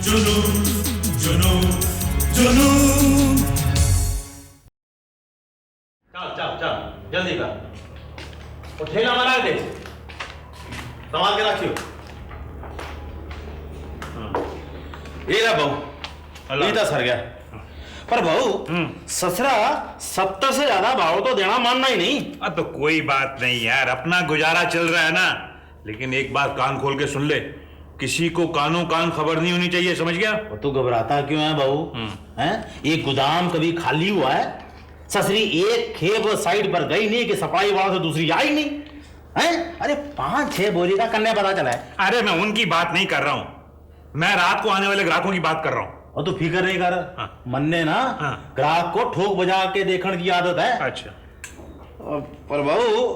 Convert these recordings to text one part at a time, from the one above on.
जुनून जुनून जुनून। चल चल चल जल्दी कर। वो ठेला मारा दे, संभाल के रखियो। ये रहा बहू, ये तो सर गया। पर बहू ससुरा 70 से ज्यादा भाव तो देना मानना ही नहीं। अब तो कोई बात नहीं यार, अपना गुजारा चल रहा है ना। लेकिन एक बात कान खोल के सुन ले, किसी को कानों कान खबर नहीं होनी चाहिए, समझ गया? तू घबराता क्यों है बहू? हैं? ये गोदाम कभी खाली हुआ है? ससुरी एक खेप साइड पर गई नहीं कि सफाई वालों से दूसरी आई नहीं है? अरे 5-6 बोरी का कन्या पता चला है। अरे मैं उनकी बात नहीं कर रहा हूं, मैं रात को आने वाले ग्राहकों की बात कर रहा हूं। और तू फिक्र नहीं कर। हाँ। मन्ने ना ग्राहक को ठोक बजा के देखने की आदत है। अच्छा पर बहू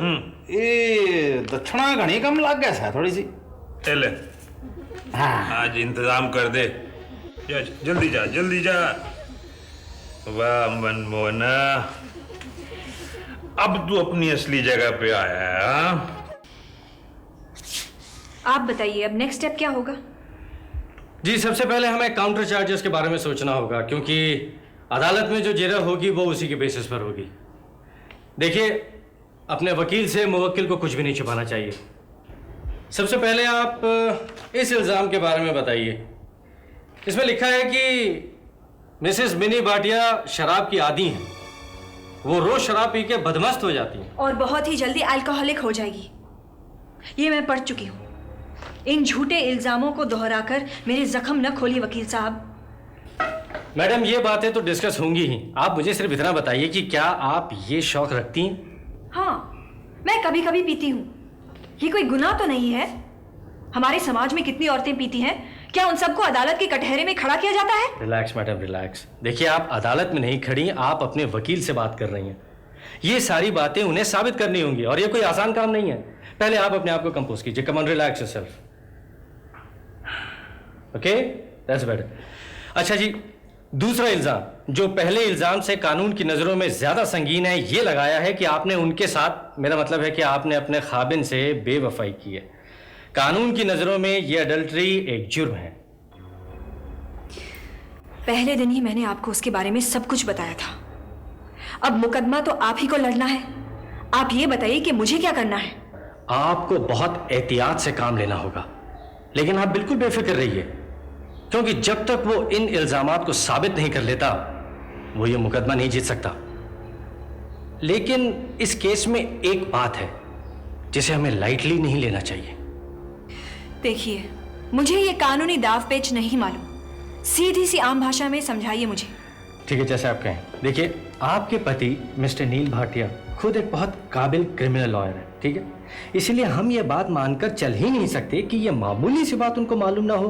ये दक्षिणा घनी कम लग गया है थोड़ी सी। चले हाँ। आज इंतजाम कर दे, जा जल्दी जा जल्दी जा। वाह मनमोहना, अब तू अपनी असली जगह पे आया है। हाँ? आप बताइए अब नेक्स्ट स्टेप क्या होगा? जी सबसे पहले हमें काउंटर चार्जेस के बारे में सोचना होगा, क्योंकि अदालत में जो जेरा होगी वो उसी के बेसिस पर होगी। देखिए, अपने वकील से मुवक्किल को कुछ भी नहीं छुपाना चाहिए। सबसे पहले आप इस इल्ज़ाम के बारे में बताइए। इसमें लिखा है कि मिसेस मिनी भाटिया शराब की आदी हैं, वो रोज शराब पी के बदमस्त हो जाती हैं और बहुत ही जल्दी अल्कोहलिक हो जाएगी। ये मैं पढ़ चुकी हूँ। इन झूठे इल्जामों को दोहराकर मेरे जख्म न खोलिए वकील साहब। मैडम, ये बातें तो डिस्कस होंगी ही, आप मुझे सिर्फ इतना बताइए कि क्या आप ये शौक रखती हैं? हाँ, मैं कभी कभी पीती हूँ। ये कोई गुनाह तो नहीं है। हमारे समाज में कितनी औरतें पीती हैं, क्या उन सबको अदालत के कटहरे में खड़ा किया जाता है? Relax madam, relax. देखिए, आप अदालत में नहीं खड़ी, आप अपने वकील से बात कर रही हैं। ये सारी बातें उन्हें साबित करनी होंगी और ये कोई आसान काम नहीं है। पहले आप अपने आप को कंपोज कीजिए। Come on, relax yourself. Okay, that's better. अच्छा जी, दूसरा इल्जाम जो पहले इल्जाम से कानून की नजरों में ज्यादा संगीन है, ये लगाया है कि आपने उनके साथ, मेरा मतलब है कि आपने अपने खाबिन से बेवफाई की है। कानून की नजरों में ये अडल्ट्री एक जुर्म है। पहले दिन ही मैंने आपको उसके बारे में सब कुछ बताया था। अब मुकदमा तो आप ही को लड़ना है। आप ये बताइए कि मुझे क्या करना है? आपको बहुत एहतियात से काम लेना होगा, लेकिन आप बिल्कुल बेफिक्र रहिए, क्योंकि जब तक वो इन इल्जामात को साबित नहीं कर लेता वो ये मुकदमा नहीं जीत सकता। लेकिन इस केस में एक बात है जिसे हमें लाइटली नहीं लेना चाहिए। देखिए, मुझे ये कानूनी दाव पेच नहीं मालूम। सीधी सी आम भाषा में समझाइए मुझे। ठीक है, जैसे आप कहें। देखिए, आपके पति मिस्टर नील भाटिया खुद एक बहुत काबिल क्रिमिनल लॉयर है, ठीक है? इसलिए हम ये बात मानकर चल ही नहीं सकते कि ये मामूली सी बात उनको मालूम ना हो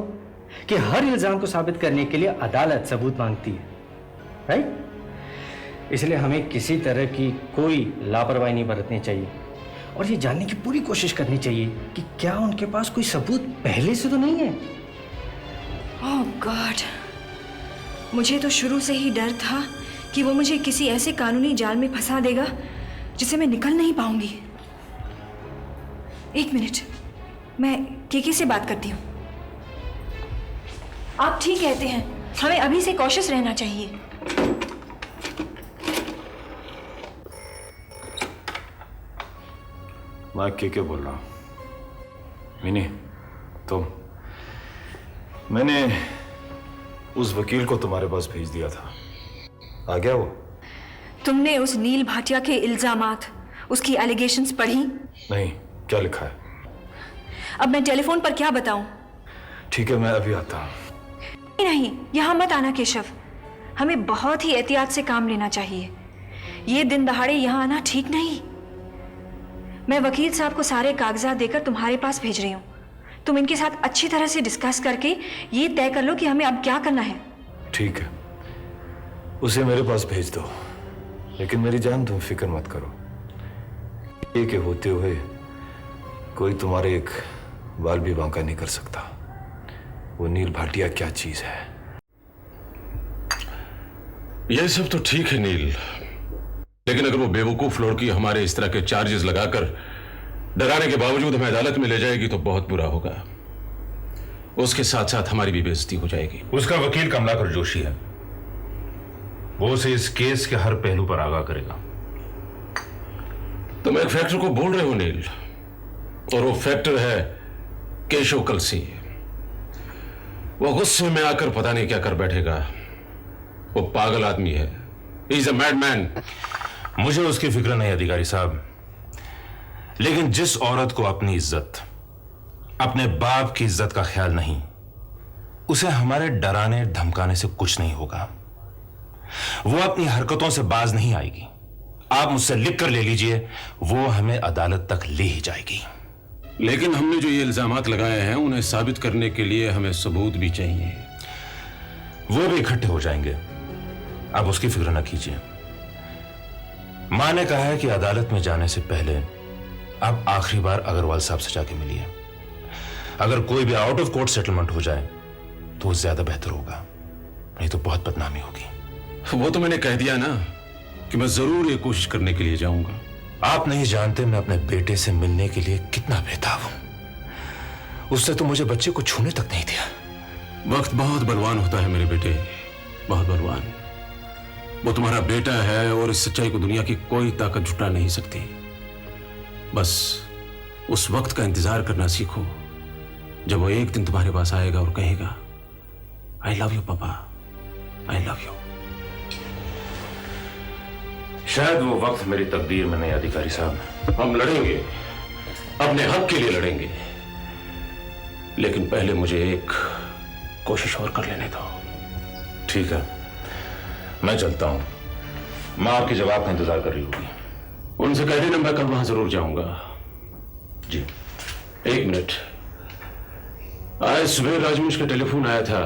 कि हर इल्जाम को साबित करने के लिए अदालत सबूत मांगती है, राइट? इसलिए हमें किसी तरह की कोई लापरवाही नहीं बरतनी चाहिए और ये जानने की पूरी कोशिश करनी चाहिए कि क्या उनके पास कोई सबूत पहले से तो नहीं है। ओह गॉड, मुझे तो शुरू से ही डर था कि वो मुझे किसी ऐसे कानूनी जाल में फंसा देगा जिसे मैं निकल नहीं पाऊंगी। एक मिनट, मैं केके से बात करती हूँ। आप ठीक कहते हैं, हमें अभी से कॉशियस रहना चाहिए। मैं के बोल रहा हूँ। मिनी, तुम, मैंने उस वकील को तुम्हारे पास भेज दिया था, आ गया वो? तुमने उस नील भाटिया के इल्जामात, उसकी एलिगेशंस पढ़ी? नहीं, क्या लिखा है? अब मैं टेलीफोन पर क्या बताऊं? ठीक है, मैं अभी आता हूँ। नहीं, यहाँ मत आना केशव। हमें बहुत ही एहतियात से काम लेना चाहिए। ये दिन दहाड़े यहाँ आना ठीक नहीं। मैं वकील साहब को सारे कागजात देकर तुम्हारे पास भेज रही हूँ। तुम इनके साथ अच्छी तरह से डिस्कस करके ये तय कर लो कि हमें अब क्या करना है। ठीक है, उसे मेरे पास भेज दो, लेकिन मेरी जान तुम फिक्र मत करो। ये के होते हुए कोई तुम्हारे एक बाल भी बांका नहीं कर सकता। वो नील भाटिया क्या चीज है। यह सब तो ठीक है नील, लेकिन अगर वो बेवकूफ लड़की हमारे इस तरह के चार्जेस लगाकर डराने के बावजूद हमें अदालत में ले जाएगी तो बहुत बुरा होगा। उसके साथ साथ हमारी भी बेइज्जती हो जाएगी। उसका वकील कमलाकर जोशी है, वो उसे इस केस के हर पहलू पर आगाह करेगा। तुम एक फैक्टर को बोल रहे हो नील, और वो फैक्टर है केशव कलसी। वो गुस्से में आकर पता नहीं क्या कर बैठेगा। वो पागल आदमी है, ही इज अ मैडमैन। मुझे उसकी फिक्र नहीं अधिकारी साहब, लेकिन जिस औरत को अपनी इज्जत, अपने बाप की इज्जत का ख्याल नहीं, उसे हमारे डराने धमकाने से कुछ नहीं होगा। वो अपनी हरकतों से बाज नहीं आएगी। आप मुझसे लिख कर ले लीजिए, वो हमें अदालत तक ले ही जाएगी। लेकिन हमने जो ये इल्जामात लगाए हैं उन्हें साबित करने के लिए हमें सबूत भी चाहिए। वो भी इकट्ठे हो जाएंगे, आप उसकी फिक्र न कीजिए। मां ने कहा है कि अदालत में जाने से पहले आप आखिरी बार अग्रवाल साहब से जाके मिलिए। अगर कोई भी आउट ऑफ कोर्ट सेटलमेंट हो जाए तो वो ज्यादा बेहतर होगा, नहीं तो बहुत बदनामी होगी। वो तो मैंने कह दिया ना कि मैं जरूर ये कोशिश करने के लिए जाऊंगा। आप नहीं जानते मैं अपने बेटे से मिलने के लिए कितना बेताब हूं। उससे तो मुझे बच्चे को छूने तक नहीं दिया। वक्त बहुत बलवान होता है मेरे बेटे, बहुत बलवान। वो तुम्हारा बेटा है और इस सच्चाई को दुनिया की कोई ताकत झुटा नहीं सकती। बस उस वक्त का इंतजार करना सीखो जब वो एक दिन तुम्हारे पास आएगा और कहेगा, आई लव यू पापा, आई लव यू। शायद वो वक्त मेरी तकदीर में नहीं अधिकारी साहब। हम लड़ेंगे, अपने हक के लिए लड़ेंगे, लेकिन पहले मुझे एक कोशिश और कर लेने दो। ठीक है, मैं चलता हूं। मां आपके जवाब का इंतजार कर रही होगी। उनसे कह देना मैं कल वहां जरूर जाऊंगा। जी। एक मिनट, आज सुबह राजवंश का टेलीफोन आया था।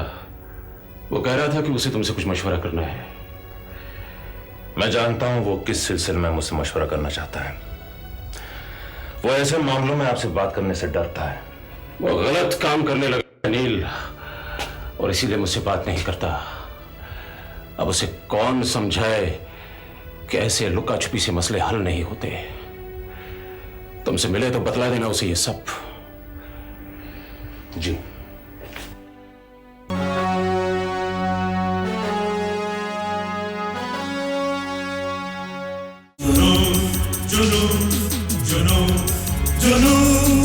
वो कह रहा था कि उसे तुमसे कुछ मशवरा करना है। मैं जानता हूं वो किस सिलसिले में मुझसे मशवरा करना चाहता है। वो ऐसे मामलों में आपसे बात करने से डरता है। वो गलत काम करने लगा नील, और इसीलिए मुझसे बात नहीं करता। अब उसे कौन समझाए कि ऐसे लुका छुपी से मसले हल नहीं होते। तुमसे मिले तो बतला देना उसे ये सब। जी। जुनून जुनून जुनून जुनून